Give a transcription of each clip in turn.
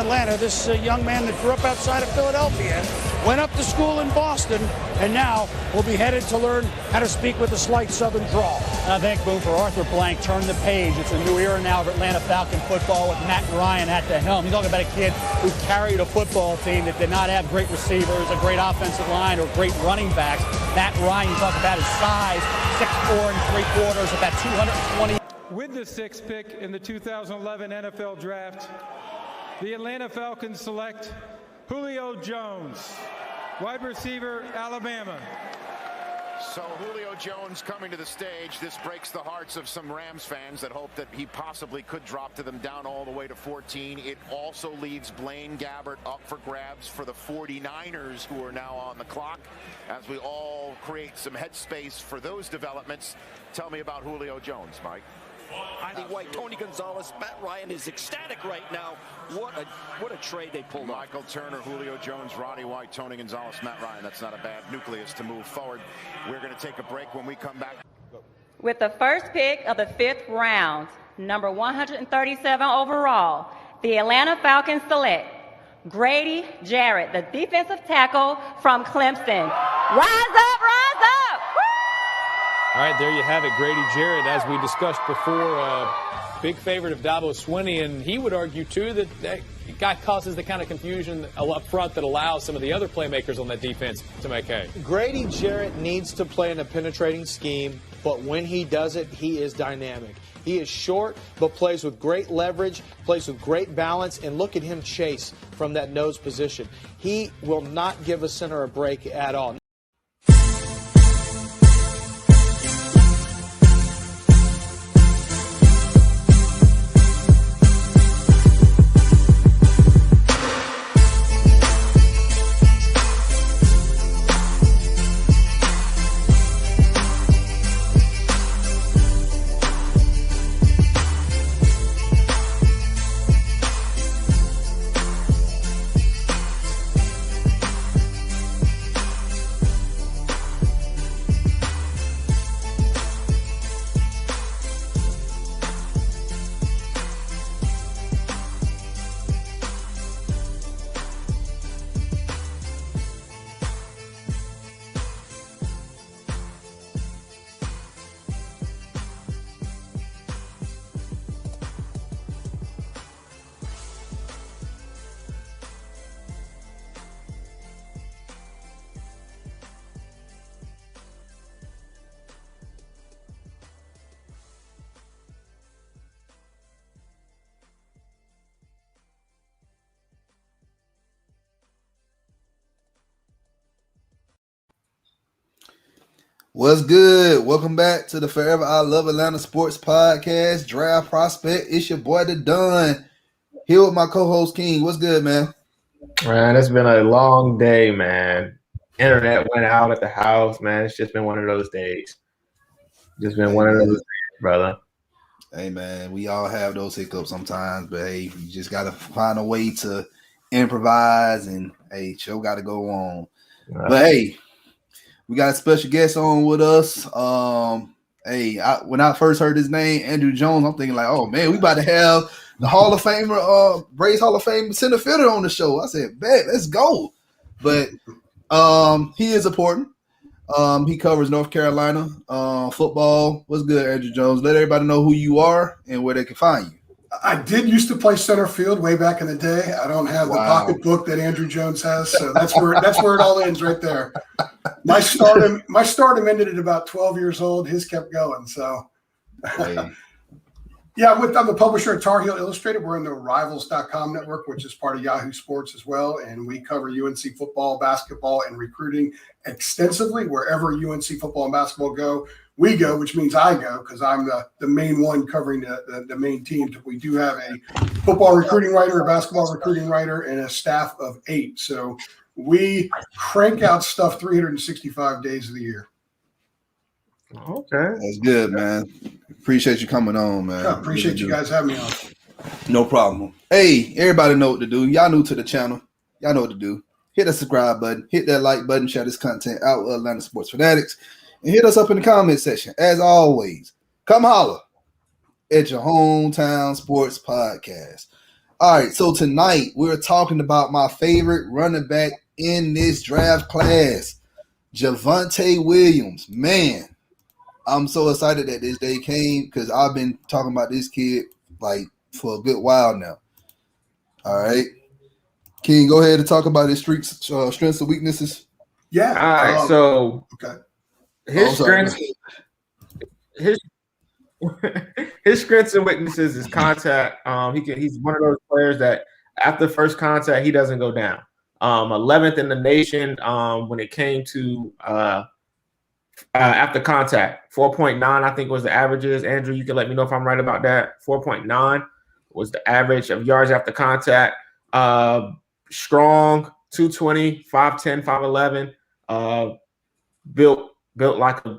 Atlanta. This young man that grew up outside of Philadelphia, went up to school in Boston, and now will be headed to learn how to speak with a slight Southern drawl. I think, Boo, for Arthur Blank, turn the page. It's a new era now of Atlanta Falcon football with Matt Ryan at the helm. You're talking about a kid who carried a football team that did not have great receivers, a great offensive line, or great running backs. Matt Ryan, you talk about his size, 6'4 3/4, about 220. With the 6th pick in the 2011 NFL Draft, the Atlanta Falcons select Julio Jones, wide receiver, Alabama. So Julio Jones coming to the stage. This breaks the hearts of some Rams fans that hope that he possibly could drop to them down all the way to 14. It also leaves Blaine Gabbert up for grabs for the 49ers, who are now on the clock, as we all create some headspace for those developments. Tell me about Julio Jones, Mike. Heidi White, Tony Gonzalez, Matt Ryan is ecstatic right now. What a trade they pulled off. Michael Turner, Julio Jones, Roddy White, Tony Gonzalez, Matt Ryan. That's not a bad nucleus to move forward. We're going to take a break. When we come back. With the first pick of the 5th round, number 137 overall, the Atlanta Falcons select Grady Jarrett, the defensive tackle from Clemson. Rise up, rise up! All right, there you have it, Grady Jarrett, as we discussed before, big favorite of Dabo Swinney, and he would argue, too, that guy causes the kind of confusion up front that allows some of the other playmakers on that defense to make hay. Grady Jarrett needs to play in a penetrating scheme, but when he does it, he is dynamic. He is short, but plays with great leverage, plays with great balance, and look at him chase from that nose position. He will not give a center a break at all. What's good? Welcome back to the Forever I Love Atlanta Sports Podcast, Draft Prospect. It's your boy, The Don, here with my co-host, King. What's good, man? Man, it's been a long day, man. Internet went out at the house, man. It's just been one of those days. Just been one of those days, brother. Hey, man, we all have those hiccups sometimes, but, hey, you just got to find a way to improvise, and, hey, show got to go on. Right. But, hey, we got a special guest on with us. When I first heard his name, Andrew Jones, I'm thinking like, oh man, we about to have the Hall of Famer, Braves Hall of Fame center fielder on the show. I said, bet, let's go. But he is important. He covers North Carolina football. What's good, Andrew Jones? Let everybody know who you are and where they can find you. I did used to play center field way back in the day. I don't have the pocketbook that Andrew Jones has, so that's where it all ends right there. My stardom ended at about 12 years old. His kept going. So, yeah, I'm a publisher at Tar Heel Illustrated. We're in the Rivals.com network, which is part of Yahoo Sports as well, and we cover UNC football, basketball, and recruiting extensively. Wherever UNC football and basketball go, we go, which means I go because I'm the main one covering the main team. We do have a football recruiting writer, a basketball recruiting writer, and a staff of 8. So we crank out stuff 365 days of the year. Okay. That's good, man. Appreciate you coming on, man. I appreciate you guys having me on. No problem. Hey, everybody know what to do. Y'all new to the channel. Y'all know what to do. Hit the subscribe button. Hit that like button. Share this content out with Atlanta Sports Fanatics. And hit us up in the comment section. As always, come holler at your hometown sports podcast. All right, so tonight we're talking about my favorite running back in this draft class, Javonte Williams. Man, I'm so excited that this day came because I've been talking about this kid like for a good while now. All right. Can you go ahead and talk about his strengths and weaknesses? Yeah. All right. So okay. His strengths and weaknesses is contact. He's one of those players that after first contact, he doesn't go down. 11th in the nation when it came to after contact. 4.9, I think, was the averages. Andrew, you can let me know if I'm right about that. 4.9 was the average of yards after contact. Strong, 220, 5'10", 5'11", built like a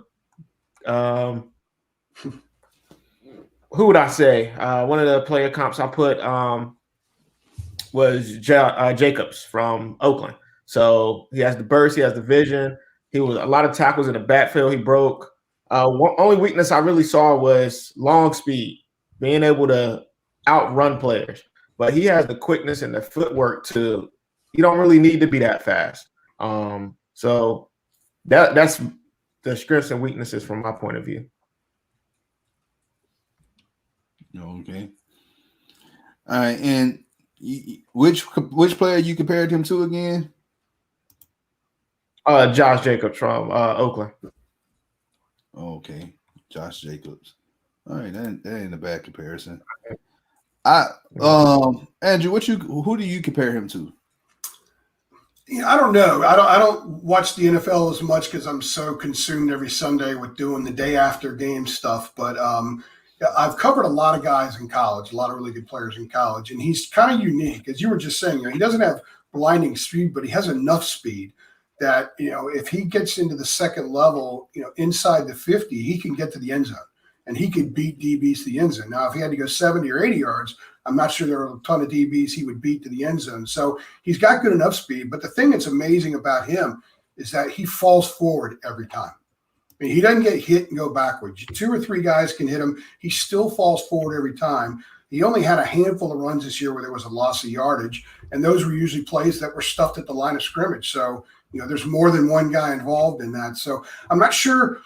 who would I say? One of the player comps I put was Jacobs from Oakland. So he has the burst, he has the vision. He was a lot of tackles in the backfield. He broke. Only weakness I really saw was long speed, being able to outrun players. But he has the quickness and the footwork to. You don't really need to be that fast. So that's the strengths and weaknesses from my point of view. Okay. All right, and which player you compared him to again? Josh Jacobs from Oakland. Okay, Josh Jacobs. All right, that ain't a bad comparison. Andrew, who do you compare him to? I don't know. I don't watch the NFL as much because I'm so consumed every Sunday with doing the day after game stuff. But I've covered a lot of guys in college, a lot of really good players in college, and he's kind of unique, as you were just saying. He doesn't have blinding speed, but he has enough speed that if he gets into the second level, inside the 50, he can get to the end zone, and he could beat DBs to the end zone. Now, if he had to go 70 or 80 yards, I'm not sure there are a ton of DBs he would beat to the end zone. So he's got good enough speed. But the thing that's amazing about him is that he falls forward every time. I mean, he doesn't get hit and go backwards. 2 or 3 guys can hit him. He still falls forward every time. He only had a handful of runs this year where there was a loss of yardage, and those were usually plays that were stuffed at the line of scrimmage. So, there's more than one guy involved in that. So I'm not sure.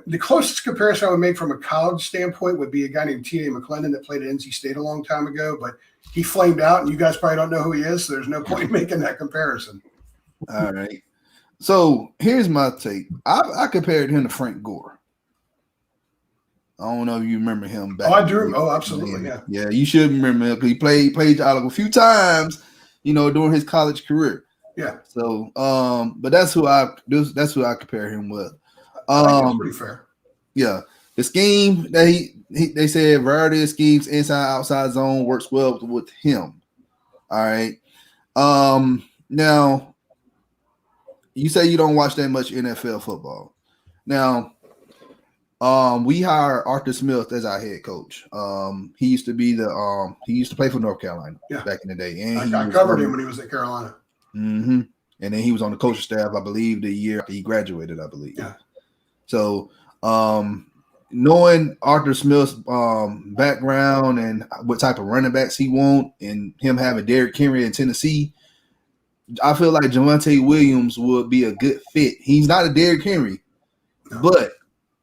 The closest comparison I would make from a college standpoint would be a guy named T.A. McClendon that played at NC State a long time ago, but he flamed out, and you guys probably don't know who he is, so there's no point in making that comparison. All right. So here's my take. I compared him to Frank Gore. I don't know if you remember him back. Oh, I do. Oh, absolutely. Yeah. Yeah, you should remember him because he played out a few times, during his college career. Yeah. So, but that's who I compare him with. That's pretty fair. Yeah, the scheme that they said variety of schemes inside outside zone works well with him. All right. Now you say you don't watch that much NFL football. Now, we hired Arthur Smith as our head coach. He used to play for North Carolina back in the day, and I covered him when he was at Carolina. Mm-hmm. And then he was on the coaching staff, I believe, the year after he graduated. I believe. Yeah. So, knowing Arthur Smith's background and what type of running backs he wants, and him having Derrick Henry in Tennessee, I feel like Javonte Williams would be a good fit. He's not a Derrick Henry, but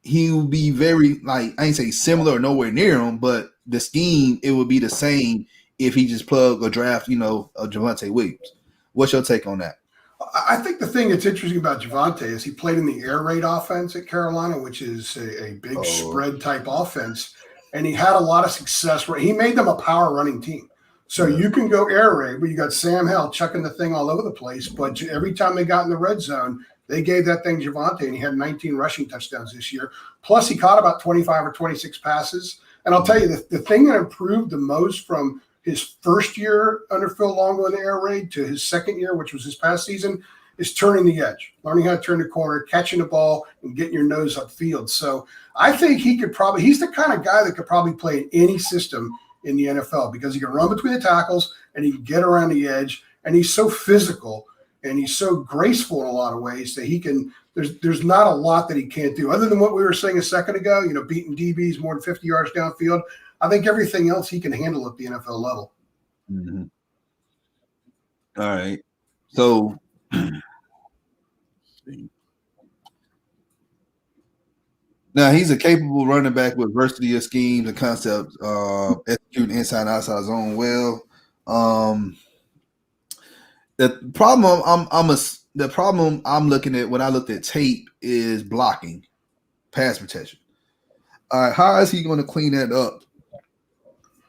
he will be very, I ain't say similar or nowhere near him, but the scheme, it would be the same if he just plug or draft, a Javonte Williams. What's your take on that? I think the thing that's interesting about Javonte is he played in the air raid offense at Carolina, which is a big spread type offense, and he had a lot of success. He made them a power running team. So you can go air raid, but you got Sam Hell chucking the thing all over the place. But every time they got in the red zone, they gave that thing Javonte, and he had 19 rushing touchdowns this year. Plus, he caught about 25 or 26 passes. And I'll tell you, the thing that improved the most from his first year under Phil Longo in the air raid to his second year, which was his past season, is turning the edge, learning how to turn the corner, catching the ball, and getting your nose upfield. So I think he's the kind of guy that could probably play in any system in the NFL because he can run between the tackles and he can get around the edge, and he's so physical and he's so graceful in a lot of ways that he can – there's not a lot that he can't do. Other than what we were saying a second ago, beating DBs more than 50 yards downfield, I think everything else he can handle at the NFL level. Mm-hmm. All right. So now he's a capable running back with versatility of schemes and concepts, executing inside and outside zone well. The problem I'm looking at when I looked at tape is blocking, pass protection. All right, how is he going to clean that up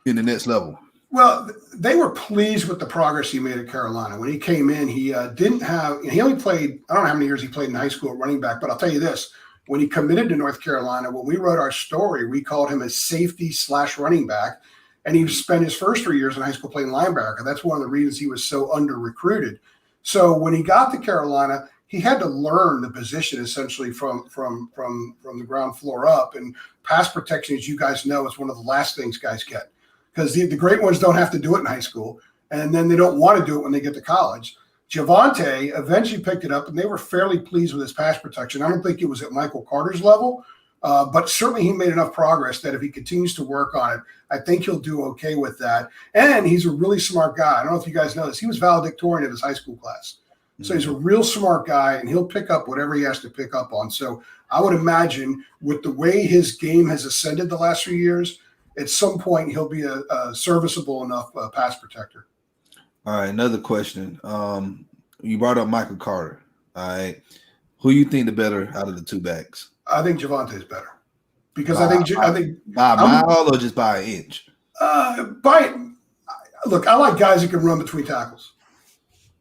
in the next level? Well, they were pleased with the progress he made at Carolina. When he came in, he only played, I don't know how many years he played in high school at running back, but I'll tell you this. When he committed to North Carolina, when we wrote our story, we called him a safety/running back, and he spent his first 3 years in high school playing linebacker. That's one of the reasons he was so under-recruited. So when he got to Carolina, he had to learn the position essentially from the ground floor up. And pass protection, as you guys know, is one of the last things guys get, because the great ones don't have to do it in high school, and then they don't want to do it when they get to college. Javonte eventually picked it up, and they were fairly pleased with his pass protection. I don't think it was at Michael Carter's level, but certainly he made enough progress that if he continues to work on it, I think he'll do okay with that. And he's a really smart guy. I don't know if you guys know this. He was valedictorian of his high school class. So he's a real smart guy, and he'll pick up whatever he has to pick up on. So I would imagine with the way his game has ascended the last few years, at some point he'll be a serviceable enough pass protector. All right, another question. You brought up Michael Carter. All right, who you think the better out of the two backs? I think Javonte is better because by a mile or just by an inch. Look, I like guys that can run between tackles,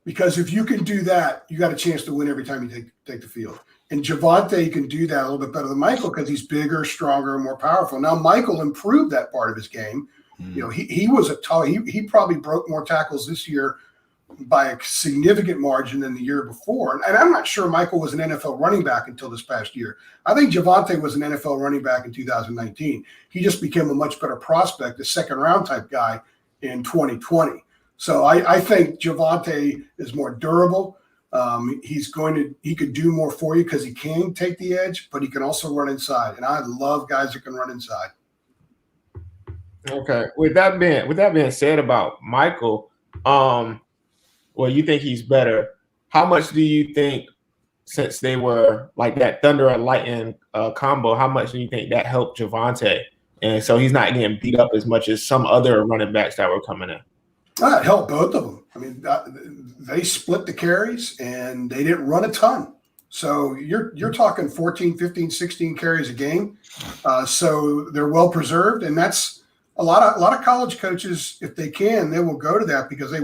because if you can do that, you got a chance to win every time you take the field. And Javonte can do that a little bit better than Michael because he's bigger, stronger, and more powerful. Now Michael improved that part of his game. You know, he was he probably broke more tackles this year by a significant margin than the year before. And I'm not sure Michael was an NFL running back until this past year. I think Javonte was an NFL running back in 2019. He just became a much better prospect, a second-round type guy in 2020. So I think Javonte is more durable. He could do more for you because he can take the edge, but he can also run inside. And I love guys that can run inside. Okay. With that being said about Michael, you think he's better. How much do you think, since they were like that thunder and lightning combo, how much do you think that helped Javonte? And so he's not getting beat up as much as some other running backs that were coming in. It helped both of them. I mean, they split the carries and they didn't run a ton. So you're talking 14, 15, 16 carries a game. So they're well preserved, and that's a lot of college coaches, if they can, they will go to that because they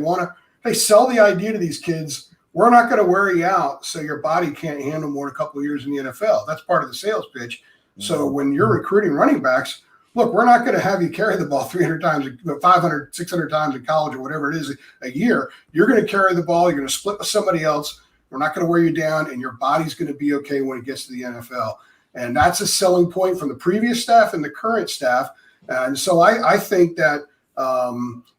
sell the idea to these kids. We're not going to wear you out so your body can't handle more than a couple of years in the NFL. That's part of the sales pitch. So when you're recruiting running backs, look, we're not going to have you carry the ball 300 times, 500, 600 times in college or whatever it is a year. You're going to carry the ball. You're going to split with somebody else. We're not going to wear you down, and your body's going to be okay when it gets to the NFL. And that's a selling point from the previous staff and the current staff. And so I think that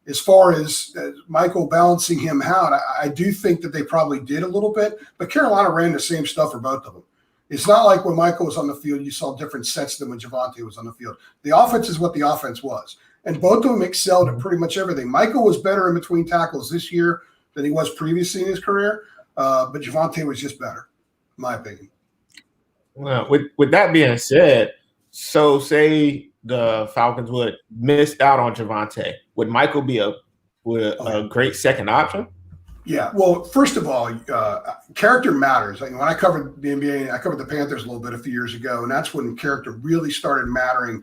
as far as Michael balancing him out, I do think that they probably did a little bit. But Carolina ran the same stuff for both of them. It's not like when Michael was on the field, you saw different sets than when Javonte was on the field. The offense is what the offense was. And both of them excelled at pretty much everything. Michael was better in between tackles this year than he was previously in his career. But Javonte was just better, in my opinion. Well, with that being said, so say the Falcons would miss out on Javonte, would Michael be a great second option? Yeah. Well, first of all, character matters. Like when I covered the NBA, I covered the Panthers a little bit a few years ago, and that's when character really started mattering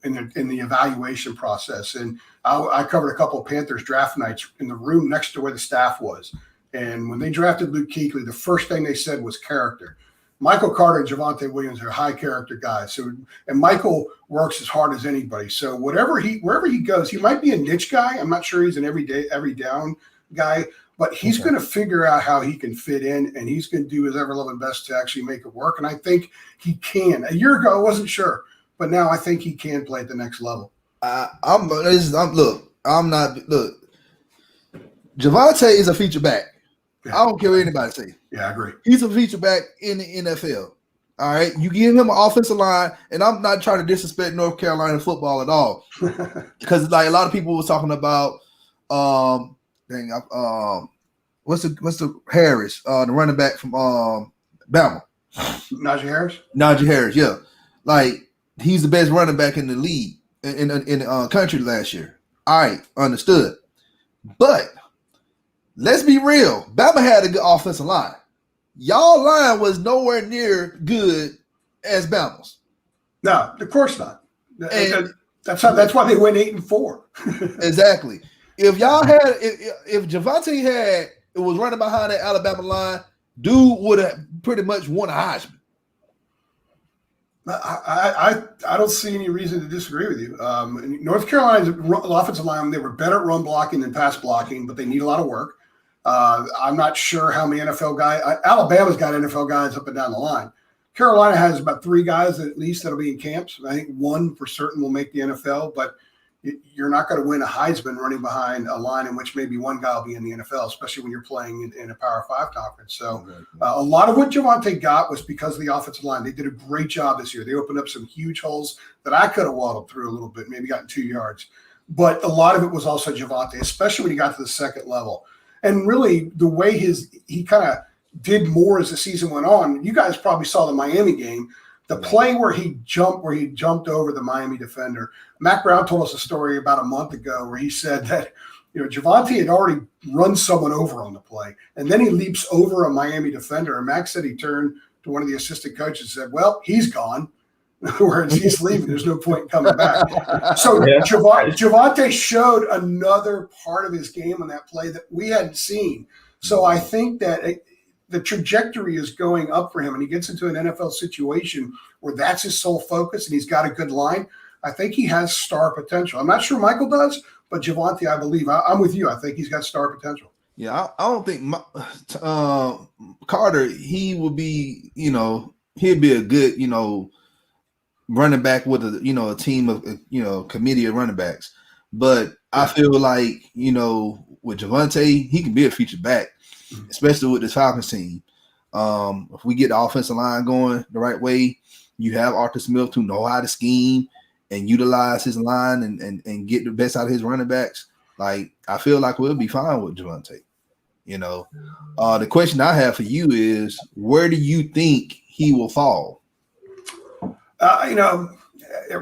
in the evaluation process. And I covered a couple of Panthers draft nights in the room next to where the staff was. And when they drafted Luke Kuechly, the first thing they said was character. Michael Carter and Javonte Williams are high character guys. So, and Michael works as hard as anybody. So wherever he goes, he might be a niche guy. I'm not sure he's an every down guy, but he's going to figure out how he can fit in, and he's going to do his ever-loving best to actually make it work. And I think he can. A year ago, I wasn't sure, but now I think he can play at the next level. Javonte is a feature back. Yeah. I don't care what anybody say. Yeah, I agree. He's a feature back in the NFL. All right. You give him an offensive line, and I'm not trying to disrespect North Carolina football at all. Because like a lot of people were talking about what's the Harris, the running back from Bama? Najee Harris, yeah. Like, he's the best running back in the league in the country last year. All right, understood. But let's be real. Bama had a good offensive line. Y'all line was nowhere near good as Bama's. No, of course not. And that's why they went 8-4. Exactly. If y'all had, if Javonte was running behind that Alabama line, dude would have pretty much won a Heisman. I don't see any reason to disagree with you. North Carolina's offensive line, they were better at run blocking than pass blocking, but they need a lot of work. I'm not sure how many NFL guys. Alabama's got NFL guys up and down the line. Carolina has about 3 guys at least that'll be in camps. I think 1 for certain will make the NFL, but you're not going to win a Heisman running behind a line in which maybe 1 guy will be in the NFL, especially when you're playing in a Power 5 conference. So a lot of what Javonte got was because of the offensive line. They did a great job this year. They opened up some huge holes that I could have waddled through a little bit, maybe gotten 2 yards. But a lot of it was also Javonte, especially when he got to the second level. And really the way he kind of did more as the season went on. You guys probably saw the Miami game. The play where he jumped over the Miami defender. Mac Brown told us a story about a month ago where he said that, Javonte had already run someone over on the play, and then he leaps over a Miami defender. And Mac said he turned to one of the assistant coaches and said, "Well, he's gone." In other words, he's leaving. There's no point in coming back. So Javonte showed another part of his game on that play that we hadn't seen. So I think that the trajectory is going up for him, and he gets into an NFL situation where that's his sole focus and he's got a good line. I think he has star potential. I'm not sure Michael does, but Javonte, I believe. I'm with you. I think he's got star potential. Yeah, I don't think Carter, he would be, he'd be a good, running back with a team of, committee of running backs. But I feel like, with Javonte, he can be a feature back, especially with this Falcons team. If we get the offensive line going the right way, you have Arthur Smith to know how to scheme and utilize his line and get the best out of his running backs. Like, I feel like we'll be fine with Javonte. The question I have for you is, where do you think he will fall?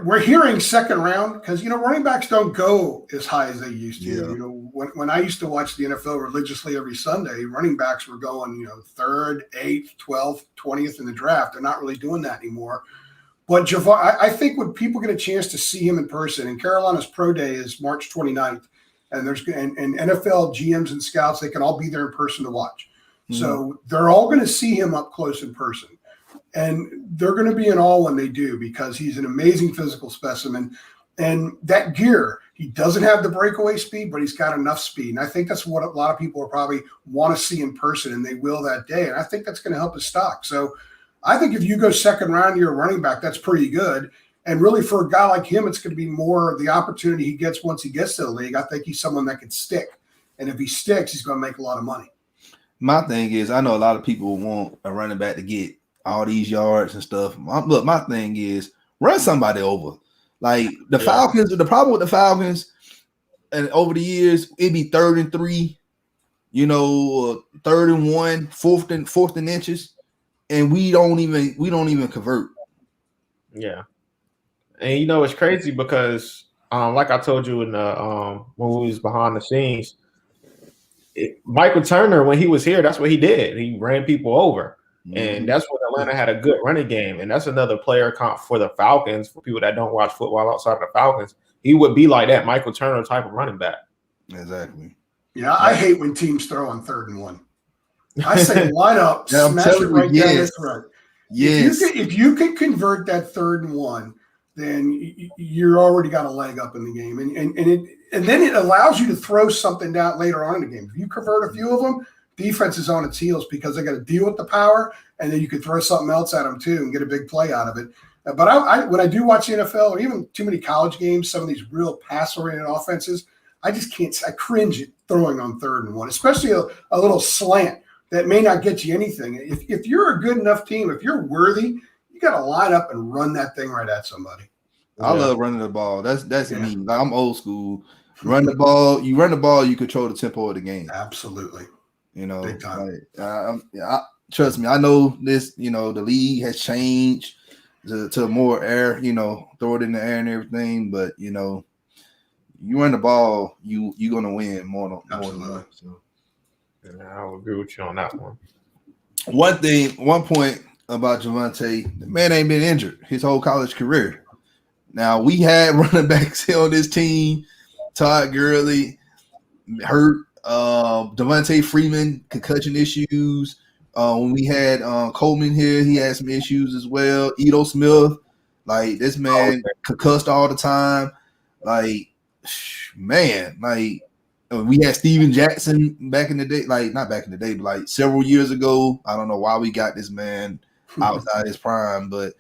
We're hearing second round because, running backs don't go as high as they used to. Yeah. When I used to watch the NFL religiously every Sunday, running backs were going, 3rd, 8th, 12th, 20th in the draft. They're not really doing that anymore. But I think when people get a chance to see him in person, and Carolina's Pro Day is March 29th, and and NFL GMs and scouts, they can all be there in person to watch. Mm-hmm. So they're all going to see him up close in person. And they're going to be in awe when they do, because he's an amazing physical specimen. And that gear, he doesn't have the breakaway speed, but he's got enough speed. And I think that's what a lot of people will probably want to see in person, and they will that day. And I think that's going to help his stock. So I think if you go second round, you're a running back, that's pretty good. And really, for a guy like him, it's going to be more of the opportunity he gets once he gets to the league. I think he's someone that can stick. And if he sticks, he's going to make a lot of money. My thing is, I know a lot of people want a running back to get all these yards and stuff. Look, my thing is, run somebody over. Like the Falcons, the problem with the Falcons, and over the years, it'd be 3rd and 3, 3rd and 1, 4th and inches, and we don't even convert. Yeah, and it's crazy because, like I told you in the when we was behind the scenes, Michael Turner, when he was here, that's what he did. He ran people over. And that's when Atlanta had a good running game. And that's another player comp for the Falcons. For people that don't watch football outside of the Falcons, he would be like that Michael Turner type of running back. Exactly. Yeah, I hate when teams throw on 3rd and 1. I say line up, smash it right down the throat. Yes. If you can convert that 3rd and 1, then you're already got a leg up in the game. And then it allows you to throw something down later on in the game. If you convert a few of them, defense is on its heels because they got to deal with the power, and then you could throw something else at them too and get a big play out of it. But I when I do watch the NFL, or even too many college games, some of these real pass-oriented offenses, I just can't. I cringe at throwing on 3rd and 1, especially a little slant that may not get you anything. If you're a good enough team, if you're worthy, you got to line up and run that thing right at somebody. I love running the ball. That's me. Like, I'm old school. Run the ball. You run the ball. You control the tempo of the game. Absolutely. You know, big time. Trust me. I know this. You know, the league has changed to more air. You know, throw it in the air and everything. But you know, you run the ball, you're gonna win more than one. So. Yeah, I'll agree with you on that one. One point about Javonte, the man ain't been injured his whole college career. Now we had running backs on this team, Todd Gurley hurt, Devontae Freeman concussion issues. When we had Coleman here, he had some issues as well. Edo Smith, like this man concussed all the time. Like, man, like we had Steven Jackson back in the day, like not back in the day, but like several years ago. I don't know why we got this man outside his prime, but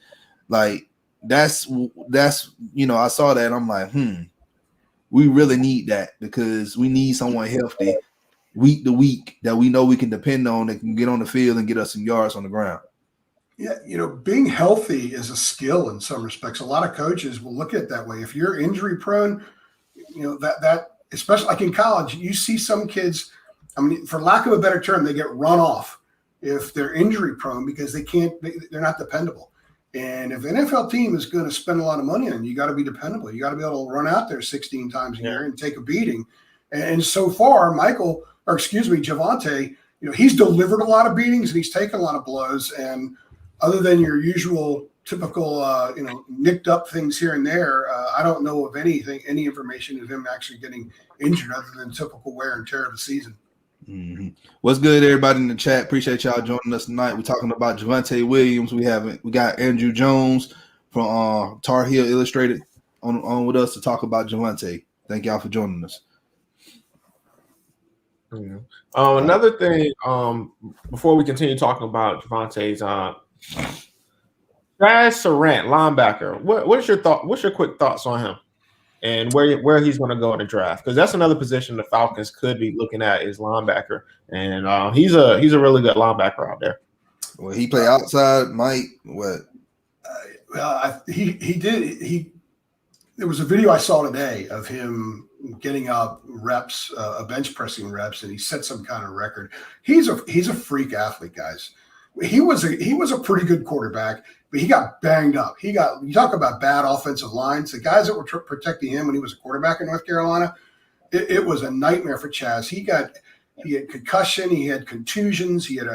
like that's you know, I saw that and I'm like, we really need that because we need someone healthy week to week that we know we can depend on that can get on the field and get us some yards on the ground. Yeah, you know, being healthy is a skill in some respects. A lot of coaches will look at it that way. If you're injury prone, you know, that especially like in college, you see some kids, I mean, for lack of a better term, they get run off if they're injury prone because they're not dependable. And if an NFL team is going to spend a lot of money on you, got to be dependable. You got to be able to run out there 16 times a year and take a beating. And so far, Javonte, you know, he's delivered a lot of beatings and he's taken a lot of blows. And other than your usual typical, you know, nicked up things here and there, I don't know of any information of him actually getting injured other than typical wear and tear of the season. Mm-hmm. What's good, everybody in the chat? Appreciate y'all joining us tonight. We're talking about Javonte Williams. We got Andrew Jones from Tar Heel Illustrated on with us to talk about Javonte. Thank y'all for joining us. Yeah. Another thing, before we continue talking about Javonte's, Chaz Surratt, linebacker. What's your thought? What's your quick thoughts on him and where he's going to go in the draft? Because that's another position the Falcons could be looking at is linebacker, and he's a really good linebacker out there. Well, he play outside, Mike. What? He did. There was a video I saw today of him getting up reps, bench pressing reps, and he set some kind of record. He's a freak athlete, guys. He was a pretty good quarterback, but he got banged up. You talk about bad offensive lines. The guys that were protecting him when he was a quarterback in North Carolina, it was a nightmare for Chaz. He had concussion, he had contusions, he had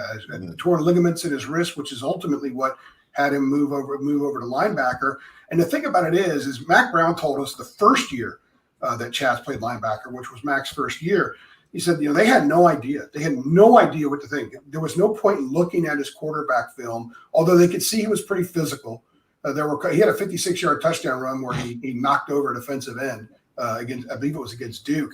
torn ligaments in his wrist, which is ultimately what had him move over to linebacker. And the thing about it is Mac Brown told us the first year that Chaz played linebacker, which was Mac's first year. He said, you know, they had no idea. They had no idea what to think. There was no point in looking at his quarterback film, although they could see he was pretty physical. He had a 56-yard touchdown run where he knocked over a defensive end against, I believe it was against Duke.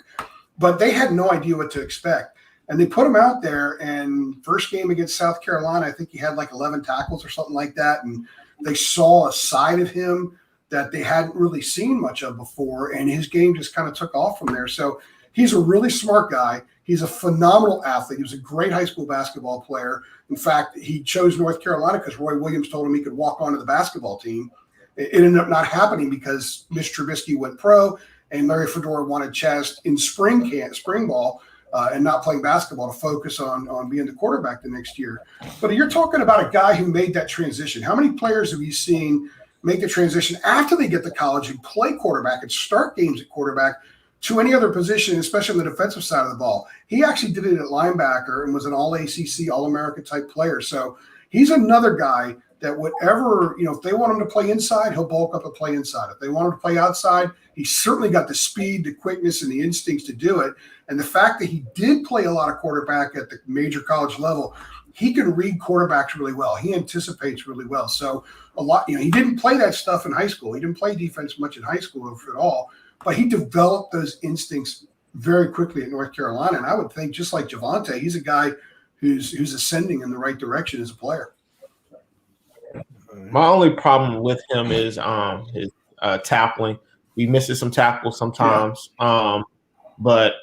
But they had no idea what to expect. And they put him out there, and first game against South Carolina, I think he had like 11 tackles or something like that. And they saw a side of him that they hadn't really seen much of before, and his game just kind of took off from there. So he's a really smart guy. He's a phenomenal athlete. He was a great high school basketball player. In fact, he chose North Carolina because Roy Williams told him he could walk onto the basketball team. It ended up not happening because Mitch Trubisky went pro, and Larry Fedora wanted Chaz in spring ball and not playing basketball to focus on being the quarterback the next year. But you're talking about a guy who made that transition. How many players have you seen make the transition after they get to college and play quarterback and start games at quarterback to any other position, especially on the defensive side of the ball? He actually did it at linebacker and was an all-ACC, all-America type player. So he's another guy that whatever, you know, if they want him to play inside, he'll bulk up and play inside. If they want him to play outside, he's certainly got the speed, the quickness, and the instincts to do it. And the fact that he did play a lot of quarterback at the major college level, he can read quarterbacks really well. He anticipates really well. So a lot, you know, he didn't play that stuff in high school. He didn't play defense much in high school, if at all. But he developed those instincts very quickly at North Carolina. And I would think, just like Javonte, he's a guy who's ascending in the right direction as a player. My only problem with him is his tackling. He misses some tackles sometimes. Yeah. But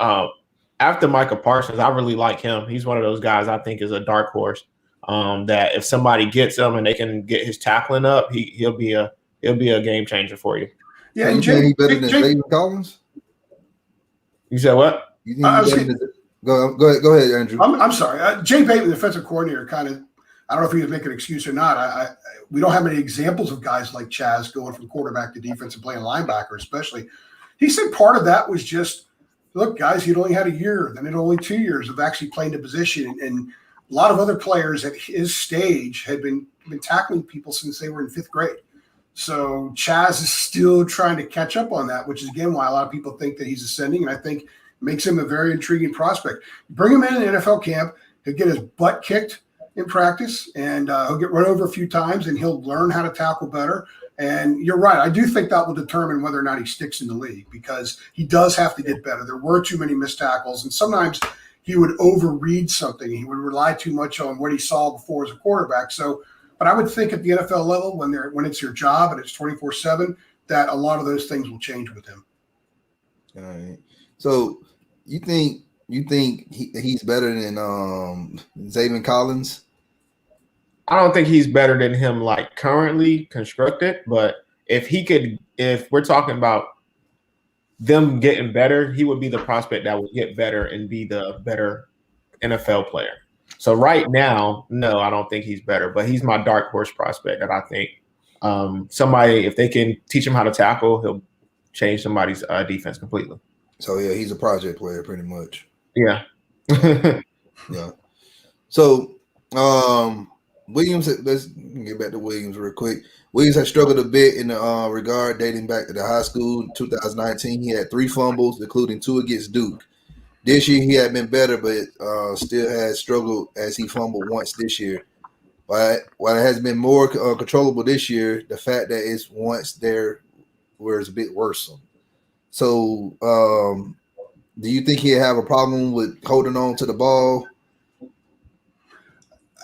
after Micah Parsons, I really like him. He's one of those guys I think is a dark horse. That if somebody gets him and they can get his tackling up, he'll be a game changer for you. Yeah, and Jay better than David Collins. You said what? You think go ahead, Andrew. I'm sorry. Jay Bateman, the defensive coordinator, kind of, I don't know if he was making an excuse or not. We don't have many examples of guys like Chaz going from quarterback to defense and playing linebacker, especially. He said part of that was just, look, guys, he'd only had a year, then it only 2 years of actually playing the position. And a lot of other players at his stage had been tackling people since they were in 5th grade. So Chaz is still trying to catch up on that, which is, again, why a lot of people think that he's ascending, and I think makes him a very intriguing prospect. Bring him in an NFL camp, he'll get his butt kicked in practice, and he'll get run over a few times, and he'll learn how to tackle better. And you're right. I do think that will determine whether or not he sticks in the league, because he does have to get better. There were too many missed tackles, and sometimes he would overread something. He would rely too much on what he saw before as a quarterback. So, but I would think at the NFL level, when it's your job and it's 24/7, that a lot of those things will change with him. All right. So you think he's better than Zaven Collins? I don't think he's better than him like currently constructed, but if we're talking about them getting better, he would be the prospect that would get better and be the better NFL player. So right now, no, I don't think he's better, but he's my dark horse prospect that I think somebody, if they can teach him how to tackle, he'll change somebody's defense completely. So yeah, he's a project player pretty much. Yeah. Yeah. So Williams, let's get back to Williams real quick. Williams has struggled a bit in the regard dating back to the high school. 2019, he had 3 fumbles, including 2 against Duke. This year, he had been better, but still has struggled as he fumbled once this year. But while it has been more controllable this year, the fact that it's once there where it's a bit worse. So do you think he'll have a problem with holding on to the ball?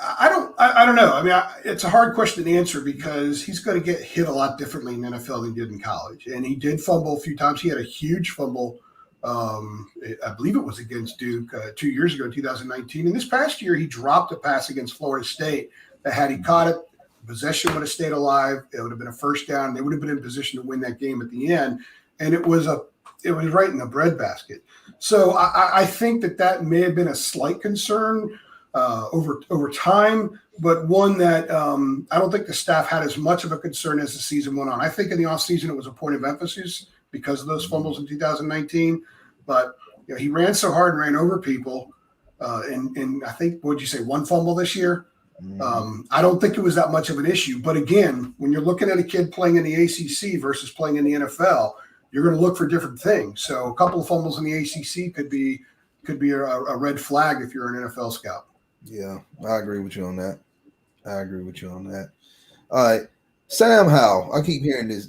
I don't know. I mean, it's a hard question to answer because he's going to get hit a lot differently in the NFL than he did in college. And he did fumble a few times. He had a huge fumble. I believe it was against Duke 2 years ago, 2019. And this past year, he dropped a pass against Florida State that had he caught it, possession would have stayed alive. It would have been a first down. They would have been in position to win that game at the end. And it was right in the breadbasket. So I think that may have been a slight concern over time, but one that I don't think the staff had as much of a concern as the season went on. I think in the offseason it was a point of emphasis because of those fumbles in 2019. But he ran so hard and ran over people. And I think, what did you say, 1 fumble this year? I don't think it was that much of an issue. But again, when you're looking at a kid playing in the ACC versus playing in the NFL, you're going to look for different things. So a couple of fumbles in the ACC could be a red flag if you're an NFL scout. Yeah, I agree with you on that. All right. Sam Howell. I keep hearing this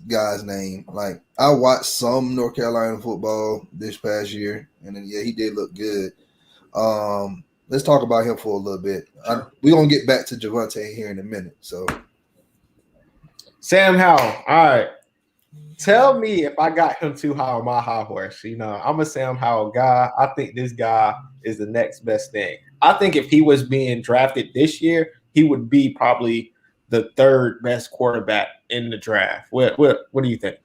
guy's name. Like, I watched some North Carolina football this past year, and then, yeah, he did look good. Let's talk about him for a little bit. Sure. We're going to get back to Javonte here in a minute. So, Sam Howell. All right. Tell me if I got him too high on my high horse. I'm a Sam Howell guy. I think this guy is the next best thing. I think if he was being drafted this year, he would be probably the 3rd best quarterback in the draft. What do you think?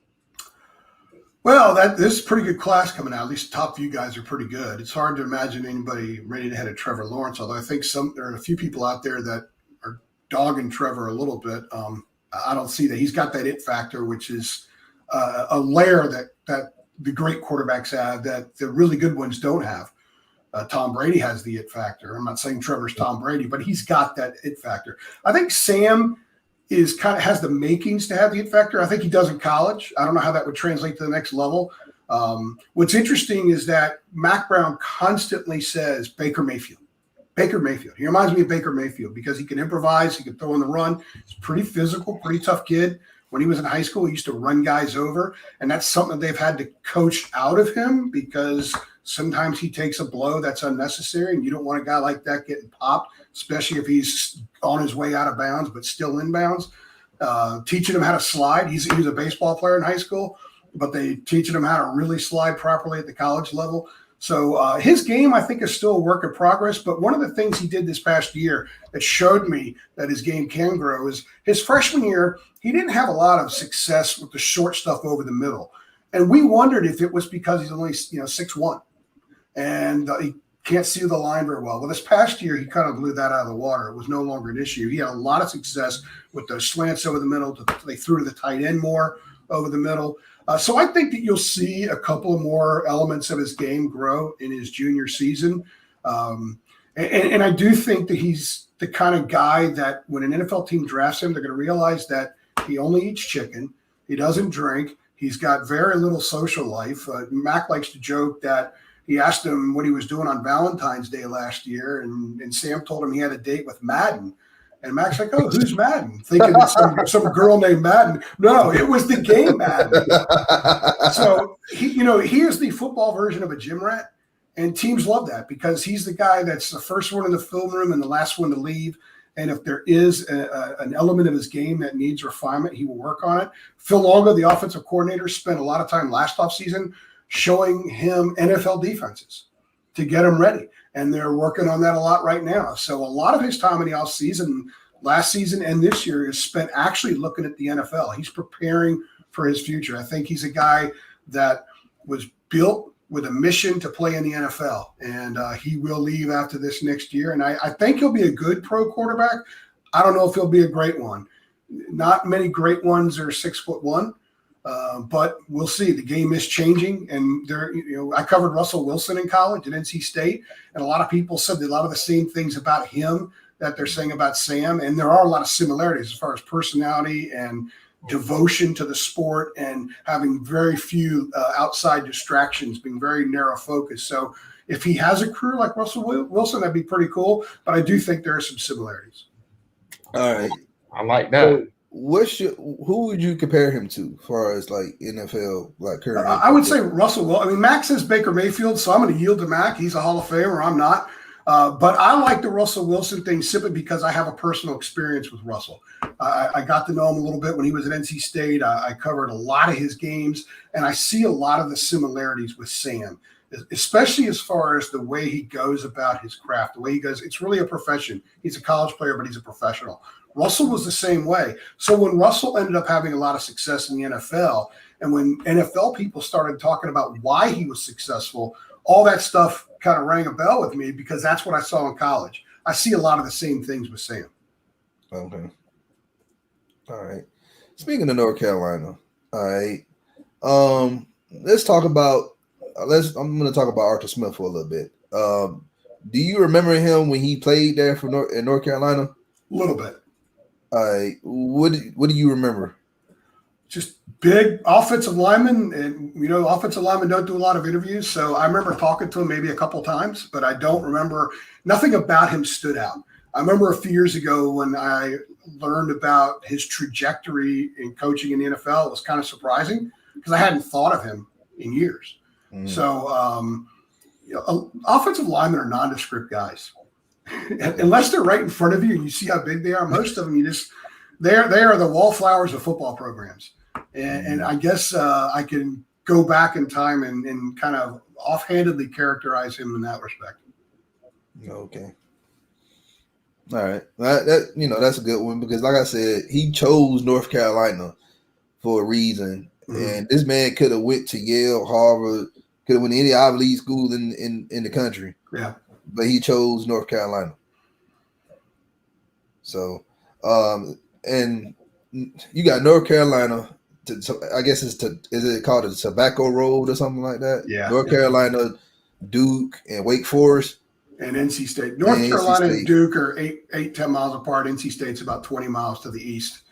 Well, this is a pretty good class coming out. At least the top few guys are pretty good. It's hard to imagine anybody rated ahead of Trevor Lawrence, although I think there are a few people out there that are dogging Trevor a little bit. I don't see that. He's got that it factor, which is a layer that the great quarterbacks have that the really good ones don't have. Tom Brady has the it factor. I'm not saying Trevor's Tom Brady, but he's got that it factor. I think Sam has the makings to have the it factor. I think he does in college. I don't know how that would translate to the next level. What's interesting is that Mac Brown constantly says Baker Mayfield. He reminds me of Baker Mayfield because he can improvise. He can throw in the run. He's pretty physical, pretty tough kid. When he was in high school, he used to run guys over, and that's something they've had to coach out of him because sometimes he takes a blow that's unnecessary, and you don't want a guy like that getting popped, especially if he's on his way out of bounds but still in bounds. Teaching him how to slide. He was a baseball player in high school, but they teaching him how to really slide properly at the college level. So his game, I think, is still a work in progress. But one of the things he did this past year that showed me that his game can grow is his freshman year, he didn't have a lot of success with the short stuff over the middle. And we wondered if it was because he's only 6'1", and he can't see the line very well. Well, this past year, he kind of blew that out of the water. It was no longer an issue. He had a lot of success with those slants over the middle. They threw to the tight end more over the middle. So I think that you'll see a couple of more elements of his game grow in his junior season. And I do think that he's the kind of guy that when an NFL team drafts him, they're going to realize that he only eats chicken. He doesn't drink. He's got very little social life. Mac likes to joke that he asked him what he was doing on Valentine's Day last year, and Sam told him he had a date with Madden. And Mac's like, "Oh, who's Madden?" Thinking it's some girl named Madden. No, it was the game Madden. So he is the football version of a gym rat, and teams love that because he's the guy that's the first one in the film room and the last one to leave. And if there is an element of his game that needs refinement, he will work on it. Phil Longo, the offensive coordinator, spent a lot of time last offseason showing him NFL defenses to get him ready. And they're working on that a lot right now. So a lot of his time in the offseason, last season and this year, is spent actually looking at the NFL. He's preparing for his future. I think he's a guy that was built with a mission to play in the NFL. And he will leave after this next year. And I think he'll be a good pro quarterback. I don't know if he'll be a great one. Not many great ones are 6'1". But we'll see. The game is changing, and I covered Russell Wilson in college at NC State, and a lot of people said a lot of the same things about him that they're saying about Sam, and there are a lot of similarities as far as personality and devotion to the sport and having very few outside distractions, being very narrow focused. So if he has a career like Russell Wilson, that'd be pretty cool, but I do think there are some similarities. All right. I like that. Who would you compare him to as far as like NFL, like current? I would say Russell Wilson. I mean, Mac says Baker Mayfield, so I'm going to yield to Mac. He's a Hall of Famer. I'm not. But I like the Russell Wilson thing simply because I have a personal experience with Russell. I got to know him a little bit when he was at NC State. I covered a lot of his games, and I see a lot of the similarities with Sam, especially as far as the way he goes about his craft, the way he goes. It's really a profession. He's a college player, but he's a professional. Russell was the same way. So when Russell ended up having a lot of success in the NFL, and when NFL people started talking about why he was successful, all that stuff kind of rang a bell with me because that's what I saw in college. I see a lot of the same things with Sam. Okay. All right. Speaking of North Carolina, all right. Let's talk about I'm going to talk about Arthur Smith for a little bit. Do you remember him when he played there in North Carolina? A little bit. What do you remember? Just big offensive lineman, and offensive linemen don't do a lot of interviews, so I remember talking to him maybe a couple times, but I don't remember. Nothing about him stood out. I remember a few years ago when I learned about his trajectory in coaching in the NFL. It was kind of surprising because I hadn't thought of him in years. So offensive linemen are nondescript guys. Unless they're right in front of you and you see how big they are, most of them they are the wallflowers of football programs. And I guess I can go back in time and kind of offhandedly characterize him in that respect. Okay. All right. That's a good one because like I said, he chose North Carolina for a reason. And this man could have went to Yale, Harvard, could have went to any Ivy League school in the country. Yeah. But he chose North Carolina. So, and you got North Carolina. I guess is it called a Tobacco Road or something like that? Yeah. North Carolina, Duke, and Wake Forest. And NC State. North Carolina and Duke are 10 miles apart. NC State's about 20 miles to the east.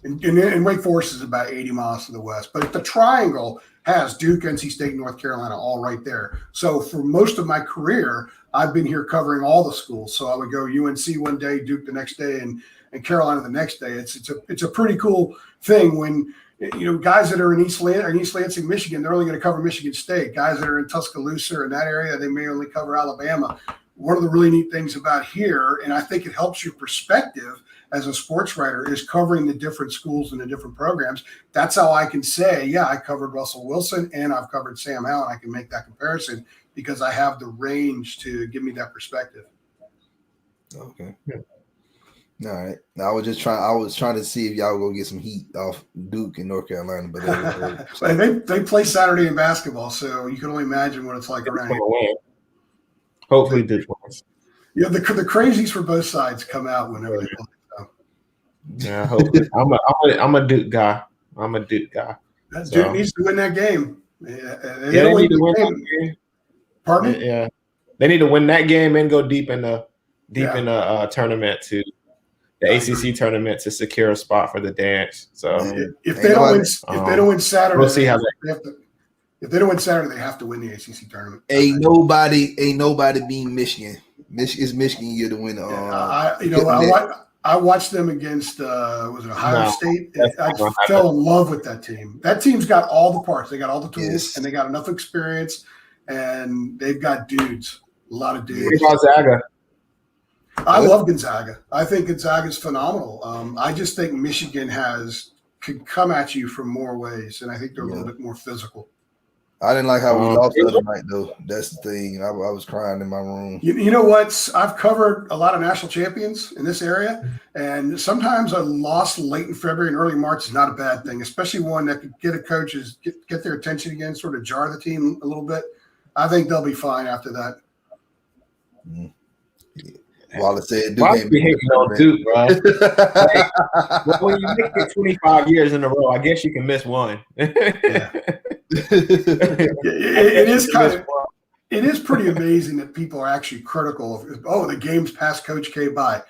And Wake Forest is about 80 miles to the west. But the triangle has Duke, NC State, North Carolina all right there. So for most of my career, I've been here covering all the schools. So I would go UNC one day, Duke the next day, and Carolina the next day. It's a pretty cool thing when guys that are in East Lansing, Michigan, they're only going to cover Michigan State. Guys that are in Tuscaloosa or in that area, they may only cover Alabama. One of the really neat things about here, and I think it helps your perspective as a sports writer, is covering the different schools and the different programs. That's how I can say, yeah, I covered Russell Wilson and I've covered Sam Howell, and I can make that comparison because I have the range to give me that perspective. Okay. All right. I was trying to see if y'all were gonna get some heat off Duke in North Carolina, but they play Saturday in basketball, so you can only imagine what it's like around here. Hopefully, Duke wins. Yeah, the crazies for both sides come out whenever they play. So. Yeah, hopefully. I'm a Duke guy. Duke needs to win that game. They need to win that game. Pardon me? Yeah, they need to win that game and go deep in the tournament to the ACC tournament to secure a spot for the dance. So if they don't win Saturday, we'll see how that. If they don't win Saturday, they have to win the ACC tournament. Ain't nobody beating Michigan. It's Michigan year to win. I watched them against was it Ohio State? I fell in love with that team. That team's got all the parts. They got all the tools, and they got enough experience, and they've got dudes. A lot of dudes. Gonzaga. I love Gonzaga. I think Gonzaga's phenomenal. I just think Michigan could come at you from more ways, and I think they're a little bit more physical. I didn't like how we lost the other night, though. That's the thing. I was crying in my room. You know what? I've covered a lot of national champions in this area, and sometimes a loss late in February and early March is not a bad thing, especially one that could get a coach's get their attention again, sort of jar the team a little bit. I think they'll be fine after that. Wallace said, "Duke be hating on Duke, bro." Like, when you make it 25 years in a row, I guess you can miss one. It is pretty amazing that people are actually critical of the game's passed Coach K by.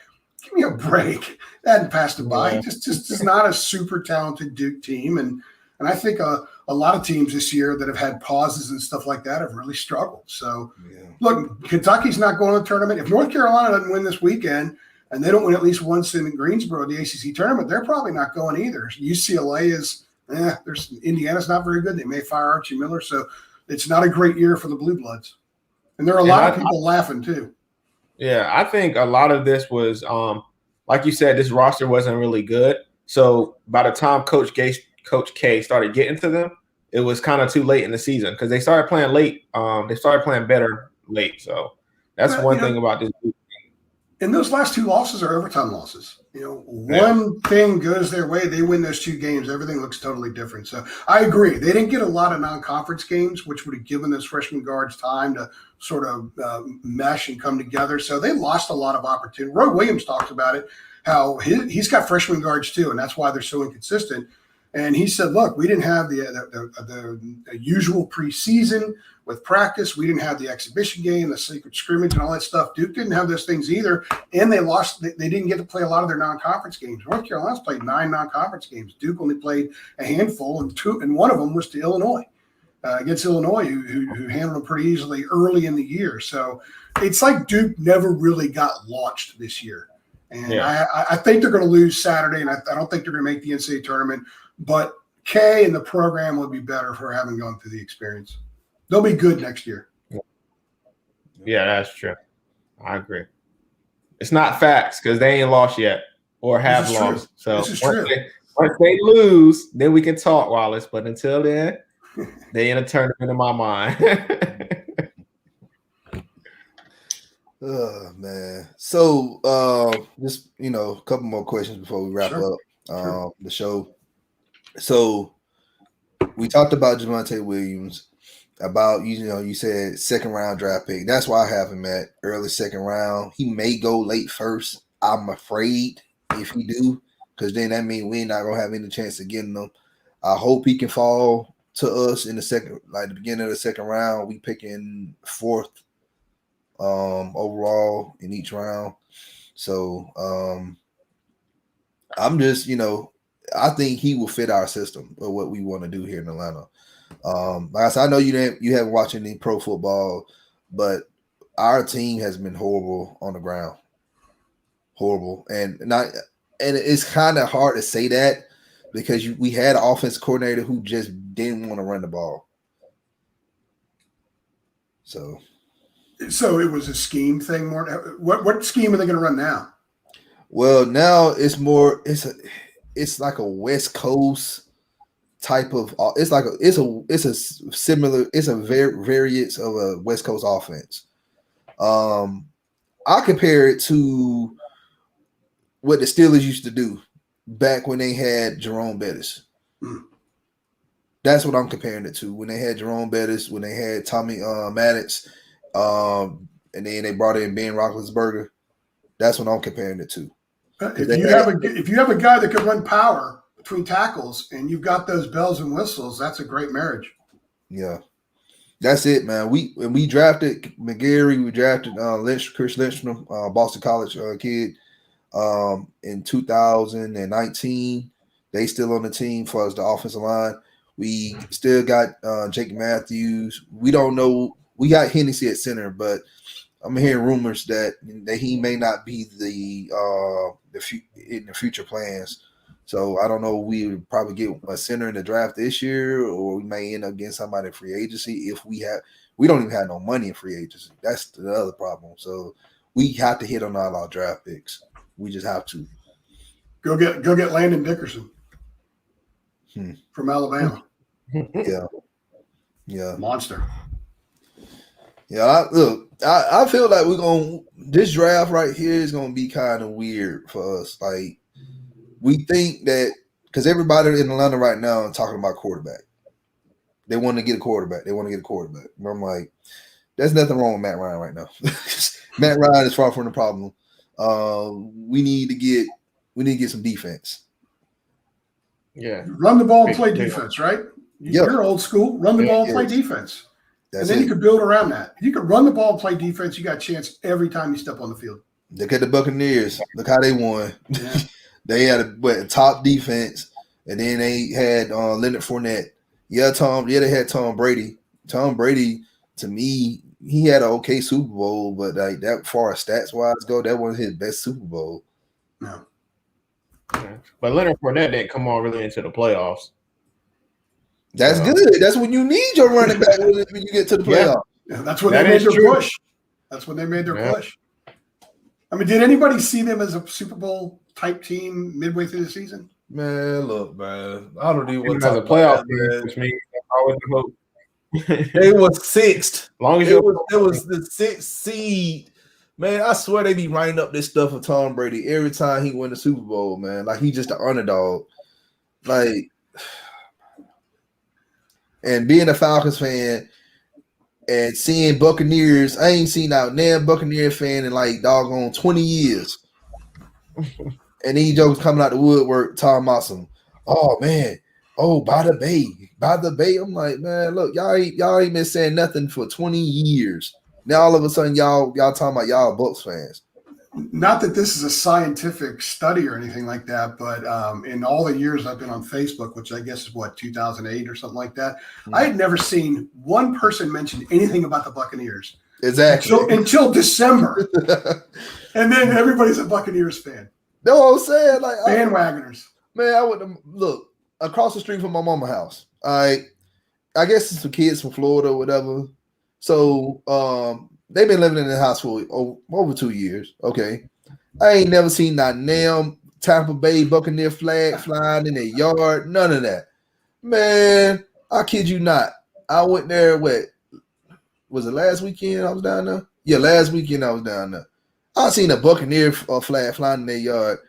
Give me a break. That hadn't passed him by. Just is not a super talented Duke team, and I think a lot of teams this year that have had pauses and stuff like that have really struggled. So, look, Kentucky's not going to the tournament. If North Carolina doesn't win this weekend and they don't win at least once in Greensboro, the ACC tournament, they're probably not going either. UCLA is. Indiana's not very good. They may fire Archie Miller, so it's not a great year for the Blue Bloods. And there are a lot of people laughing too. Yeah, I think a lot of this was, like you said, this roster wasn't really good. So by the time Coach K started getting to them, it was kind of too late in the season because they started playing late. They started playing better late. So that's one thing about this. And those last two losses are overtime losses. One thing goes their way, they win those two games, everything looks totally different. So I agree. They didn't get a lot of non-conference games, which would have given those freshman guards time to sort of mesh and come together. So they lost a lot of opportunity. Roy Williams talks about it, how he's got freshman guards too, and that's why they're so inconsistent. And he said, look, we didn't have the usual preseason with practice. We didn't have the exhibition game, the secret scrimmage, and all that stuff. Duke didn't have those things either. And they lost. They didn't get to play a lot of their non-conference games. North Carolina's played 9 non-conference games. Duke only played a handful, and one of them was to Illinois, against Illinois, who handled them pretty easily early in the year. So it's like Duke never really got launched this year. And I think they're going to lose Saturday, and I don't think they're going to make the NCAA tournament. But K and the program would be better for having gone through the experience. They'll be good next year. Yeah, that's true. I agree. It's not facts because they ain't lost yet or have lost. So once they lose, then we can talk, Wallace. But until then, they in a tournament in my mind. Oh man. So just a couple more questions before we wrap up the show. So we talked about Javonte Williams, about you said second round draft pick. That's why I have him at early second round. He may go late first. I'm afraid if he do, because then that means we're not gonna have any chance of getting him. I hope he can fall to us in the second, like the beginning of the second round. We picking 4th overall in each round. So I'm just I think he will fit our system of what we want to do here in Atlanta. Like I said, I know you haven't watched any pro football, but our team has been horrible on the ground. Horrible. And it's kind of hard to say that because we had an offense coordinator who just didn't want to run the ball. So it was a scheme thing more. What scheme are they going to run now? Well, now it's more it's like a West Coast type of. It's a variance of a West Coast offense. I compare it to what the Steelers used to do back when they had Jerome Bettis. That's what I'm comparing it to. When they had Jerome Bettis, when they had Tommy Maddox, and then they brought in Ben Roethlisberger. That's what I'm comparing it to. If you have a guy that can run power between tackles and you've got those bells and whistles, that's a great marriage. Yeah. That's it, man. We drafted McGarry, we drafted Chris Lindstrom, Boston College kid, in 2019. They still on the team for us, the offensive line. We still got Jake Matthews. We don't know. We got Hennessy at center, but I'm hearing rumors that he may not be in the future plans. So I don't know. We would probably get a center in the draft this year, or we may end up getting somebody in free agency if we don't even have no money in free agency. That's the other problem. So we have to hit on all our draft picks. We just have to go get Landon Dickerson from Alabama. Yeah, monster. Yeah, I feel like this draft right here is gonna be kind of weird for us. Like, we think that because everybody in Atlanta right now is talking about quarterback. They want to get a quarterback. And I'm like, there's nothing wrong with Matt Ryan right now. Matt Ryan is far from the problem. We need to get some defense. Yeah, run the ball and play defense, right? You're old school. Run the ball and play defense. And then you could build around that. If you could run the ball and play defense, you got a chance every time you step on the field. Look at the Buccaneers. Look how they won. Yeah. They had a top defense, and then they had Leonard Fournette. They had Tom Brady. Tom Brady, to me, he had an okay Super Bowl, but like that far as stats wise go, that wasn't his best Super Bowl. No. Yeah. But Leonard Fournette didn't come on really into the playoffs. That's good. That's when you need your running back when you get to the playoffs. Yeah, that's when they made their push. That's when they made their push. I mean, did anybody see them as a Super Bowl type team midway through the season? Man, look, man. I don't even want to talk talk about playoff about that, which means always the hope. They was sixth. Long as it was the sixth seed. Man, I swear they be writing up this stuff for Tom Brady every time he win the Super Bowl, man. Like he's just an underdog. Like, and being a Falcons fan and seeing Buccaneers, I ain't seen out damn Buccaneer fan in like doggone 20 years. And these jokes coming out the woodwork talking about some, oh man, by the bay. I'm like, man, look, y'all ain't been saying nothing for 20 years. Now all of a sudden y'all talking about y'all Bucs fans. Not that this is a scientific study or anything like that, but in all the years I've been on Facebook, which I guess is 2008 or something like that, I had never seen one person mention anything about the Buccaneers. Exactly. Until December. And then everybody's a Buccaneers fan. No, what I'm saying, like bandwagoners. Man, I would look across the street from my mama's house. I guess it's some kids from Florida or whatever. So they've been living in the house for over 2 years. Okay. I ain't never seen that damn Tampa Bay Buccaneer flag flying in their yard. None of that. Man, I kid you not. I went there, was it last weekend I was down there? Yeah, last weekend I was down there. I seen a Buccaneer flag flying in their yard.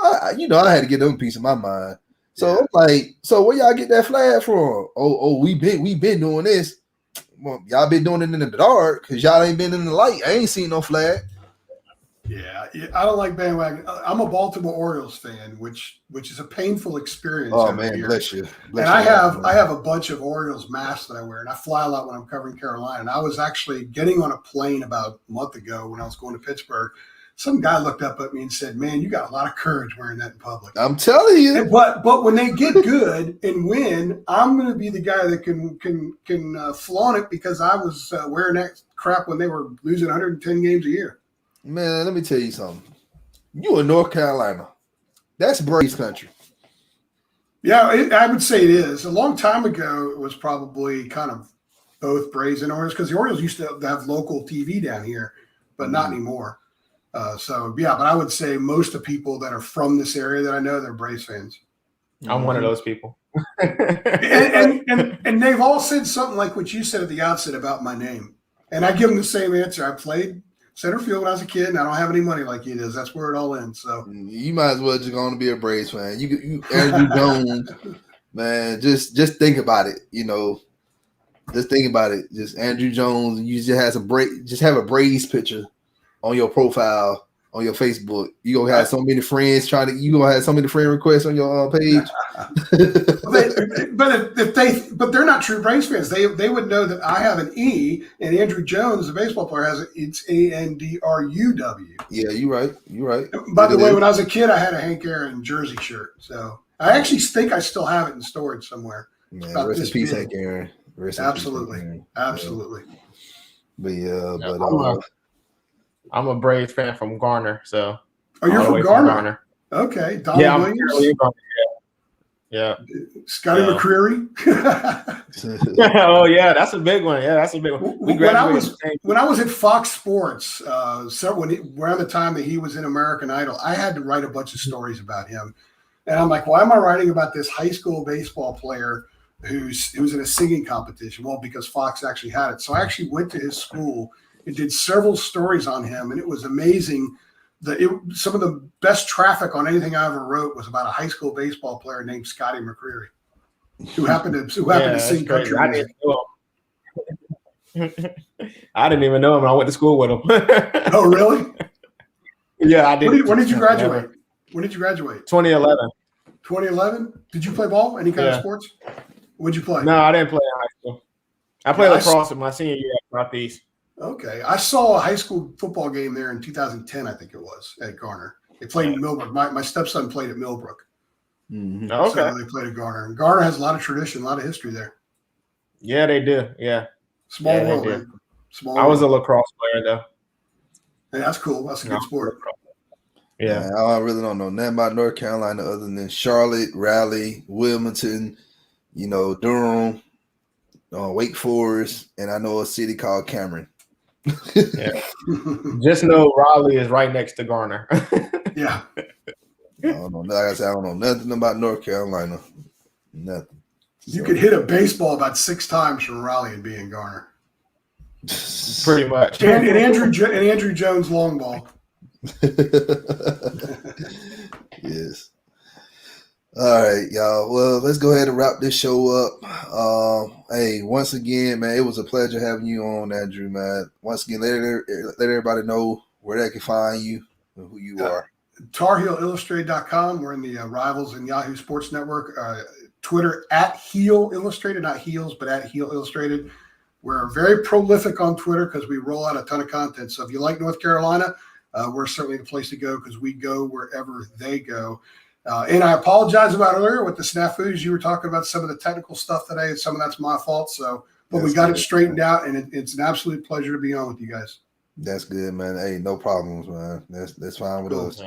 I had to get them a piece of my mind. So I'm like, so where y'all get that flag from? We been doing this. Well, y'all been doing it in the dark because y'all ain't been in the light. I ain't seen no flag. Yeah, I don't like bandwagon. I'm a Baltimore Orioles fan, which is a painful experience. Oh man, bless you. I have a bunch of Orioles masks that I wear, and I fly a lot when I'm covering Carolina. And I was actually getting on a plane about a month ago when I was going to Pittsburgh. Some guy looked up at me and said, "Man, you got a lot of courage wearing that in public." I'm telling you. But when they get good and win, I'm going to be the guy that can flaunt it because I was wearing that crap when they were losing 110 games a year. Man, let me tell you something. You in North Carolina. That's Braves country. Yeah, I would say it is. A long time ago, it was probably kind of both Braves and Orioles because the Orioles used to have local TV down here, but not anymore. But I would say most of the people that are from this area that I know, they're Braves fans. I'm one of those people. and they've all said something like what you said at the outset about my name. And I give them the same answer. I played center field when I was a kid, and I don't have any money like he does. That's where it all ends. So you might as well just go on to be a Braves fan. You Andrew Jones, man, just think about it. Just think about it. Just Andrew Jones. You just have a Braves picture on your profile on your Facebook. You gonna have so many friends you gonna have so many friend requests on your page. but they're not true Braves fans. They would know that I have an E, and Andrew Jones, the baseball player, it's Andruw. Yeah, you're right. By the way, when I was a kid, I had a Hank Aaron jersey shirt. So I actually think I still have it in storage somewhere. Man, rest in peace, Hank Aaron. Absolutely. But yeah, I'm a Braves fan from Garner, so. Oh, you're from Garner? Okay. Donnie Williams? Yeah. Scotty McCreery? Oh, yeah, that's a big one. When I was at Fox Sports, around the time that he was in American Idol, I had to write a bunch of stories about him. And I'm like, why am I writing about this high school baseball player who's in a singing competition? Well, because Fox actually had it. So I actually went to his school and did several stories on him, and it was amazing. Some of the best traffic on anything I ever wrote was about a high school baseball player named Scotty McCreery, who happened to sing country music. I didn't even know him. I went to school with him. Oh, really? Yeah, I did. When did you graduate? When did you graduate? 2011. 2011? Did you play ball? Any kind of sports? What'd you play? No, I didn't play in high school. I played lacrosse in my senior year at Northeast. Okay. I saw a high school football game there in 2010, I think it was, at Garner. They played in Millbrook. My stepson played at Millbrook. Mm-hmm. Okay. So they played at Garner. And Garner has a lot of tradition, a lot of history there. Yeah, they do. Yeah. Small world, man. I was a lacrosse player, though. Hey, that's cool. That's a good sport. Yeah. I really don't know nothing about North Carolina other than Charlotte, Raleigh, Wilmington, Durham, Wake Forest, and I know a city called Cameron. Yeah. Just know Raleigh is right next to Garner. Yeah. I don't know. Like I said, I don't know nothing about North Carolina. Nothing. You could hit a baseball about 6 times from Raleigh and be in Garner. Pretty much. And Andrew Jones long ball. Yes. All right, y'all. Well, let's go ahead and wrap this show up. Hey, once again, man, it was a pleasure having you on, Andrew, man. Once again, let everybody know where they can find you and who you are. TarHeelIllustrated.com. We're in the Rivals and Yahoo Sports Network. Twitter at Heel Illustrated, not Heels, but at Heel Illustrated. We're very prolific on Twitter because we roll out a ton of content. So if you like North Carolina, we're certainly the place to go because we go wherever they go. And I apologize about earlier with the snafus. You were talking about some of the technical stuff today. Some of that's my fault. But we got it straightened out, and it's an absolute pleasure to be on with you guys. That's good, man. Hey, no problems, man. That's fine with us.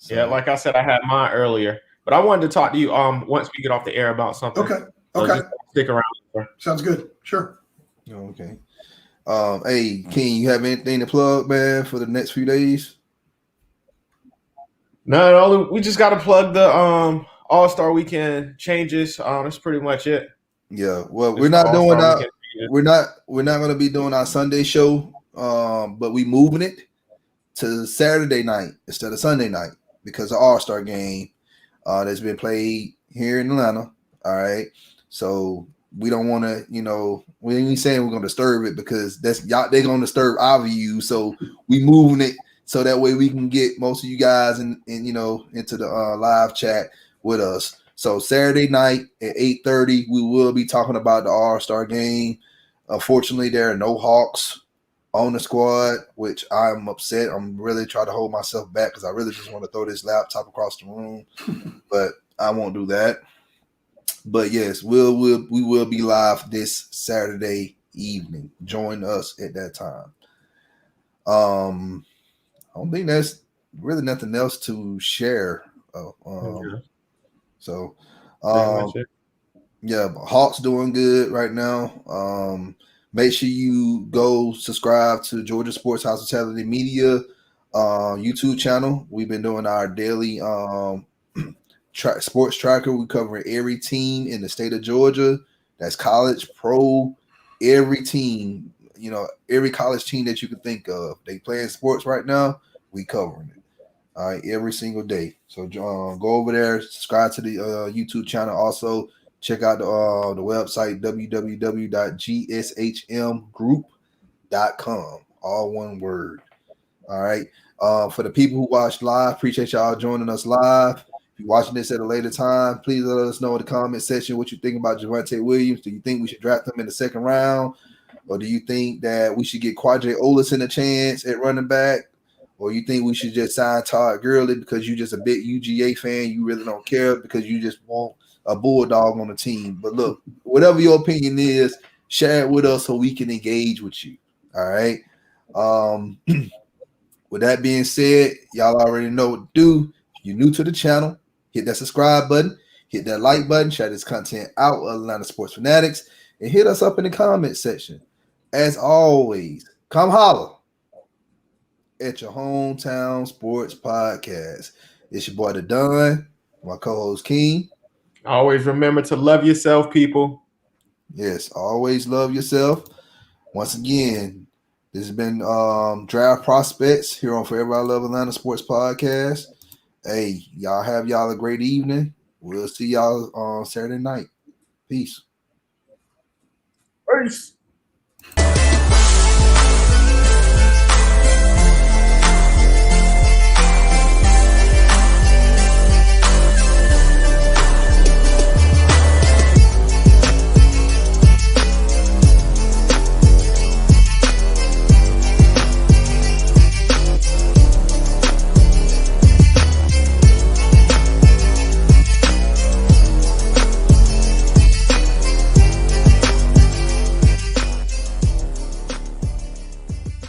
Yeah, like I said, I had mine earlier, but I wanted to talk to you once we get off the air about something. Okay. So stick around. Sounds good. Sure. Okay. Hey, King, you have anything to plug, man, for the next few days? No, we just got to plug the All-Star Weekend changes. That's pretty much it. Yeah. Well, we're not doing that. We're not going to be doing our Sunday show, but we moving it to Saturday night instead of Sunday night because the All-Star game that's been played here in Atlanta. All right. So we don't want to, we ain't saying we're going to disturb it because they're going to disturb our view. So we moving it so that way we can get most of you guys into the live chat with us. So Saturday night at 8:30, we will be talking about the All-Star game. Unfortunately, there are no Hawks on the squad, which I'm upset. I'm really trying to hold myself back because I really just want to throw this laptop across the room, but I won't do that. But yes, we will be live this Saturday evening. Join us at that time. I don't think there's really nothing else to share. Yeah, Hawks doing good right now. Make sure you go subscribe to Georgia Sports Hospitality Media YouTube channel. We've been doing our daily sports tracker. We cover every team in the state of Georgia. That's college, pro, every team. every college team that you can think of. They playing sports right now. We covering it. All right, every single day. So go over there, subscribe to the YouTube channel. Also, check out the website www.gshmgroup.com. All one word. All right. For the people who watch live, appreciate y'all joining us live. If you're watching this at a later time, please let us know in the comment section what you think about Javonte Williams. Do you think we should draft him in the second round? Or do you think that we should get Quadre Olison a chance at running back? Or you think we should just sign Todd Gurley because you're just a big UGA fan? You really don't care because you just want a bulldog on the team. But look, whatever your opinion is, share it with us so we can engage with you. All right. With that being said, y'all already know what to do. If you're new to the channel, hit that subscribe button, hit that like button, share this content out with Atlanta Sports Fanatics, and hit us up in the comment section. As always, come holler at your hometown sports podcast. It's your boy The Don, my co-host King. Always remember to love yourself, people. Yes, always love yourself. Once again, this has been Draft Prospects here on Forever I Love Atlanta Sports Podcast. Hey, y'all have y'all a great evening. We'll see y'all on Saturday night. Peace. Peace.